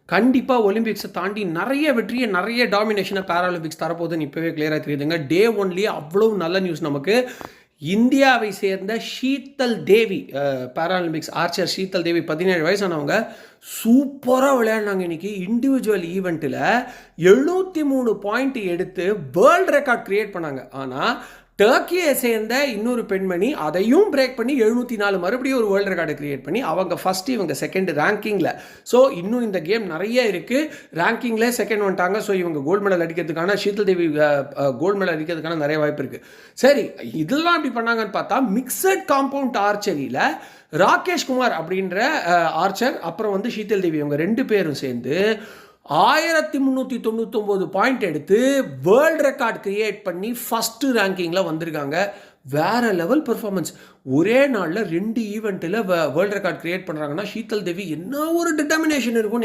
கண்டிப்பாக ஒலிம்பிக்ஸை தாண்டி நிறைய வெற்றியை நிறைய டாமினேஷனை பேராலிம்பிக்ஸ் தரப்போகுதுன்னு இப்போவே கிளியராக தெரியுதுங்க. டே ஒன்லேயே அவ்வளோ நல்ல நியூஸ் நமக்கு. இந்தியாவை சேர்ந்த ஷீத்தல் தேவி, பேராலிம்பிக்ஸ் ஆர்ச்சர் ஷீத்தல் தேவி, 17 வயசானவங்க, சூப்பராக விளையாடினாங்க. இன்றைக்கி இண்டிவிஜுவல் ஈவெண்ட்டில் 73 பாயிண்ட் எடுத்து வேர்ல்டு ரெக்கார்ட் க்ரியேட் பண்ணாங்க. ஆனால் டர்க்கியை சேர்ந்த இன்னொரு பெண்மணி அதையும் பிரேக் பண்ணி 704 மறுபடியும் ஒரு வேர்ல்டு ரெக்கார்டை கிரியேட் பண்ணி அவங்க ஃபஸ்ட்டு, இவங்க செகண்ட் ரேங்கிங்கில். ஸோ இன்னும் இந்த கேம் நிறைய இருக்குது. ரேங்கிங்கில் செகண்ட் வந்துட்டாங்க. ஸோ இவங்க கோல்டு மெடல் அடிக்கிறதுக்கான, ஷீத்தல் தேவி கோல்டு மெடல் அடிக்கிறதுக்கான நிறைய வாய்ப்பு இருக்குது. சரி, இதெல்லாம் இப்படி பண்ணாங்கன்னு பார்த்தா மிக்சட் காம்பவுண்ட் ஆர்ச்சரியில் ராகேஷ் குமார் அப்படின்ற ஆர்ச்சர், அப்புறம் ஷீத்தல் தேவி, இவங்க 2 பேரும் சேர்ந்து 1399 பாயிண்ட் எடுத்து வேர்ல்டு ரெக்கார்ட் கிரியேட் பண்ணி ஃபஸ்ட்டு ரேங்கிங்கில் வந்திருக்காங்க. வேற லெவல் பெர்ஃபார்மன்ஸ். ஒரே நாளில் 2 ஈவெண்ட்டில் வேர்ல்டு ரெக்கார்ட் கிரியேட் பண்ணுறாங்கன்னா ஷீத்தல் தேவி என்ன ஒரு டிட்டர்மினேஷன் இருக்கும்.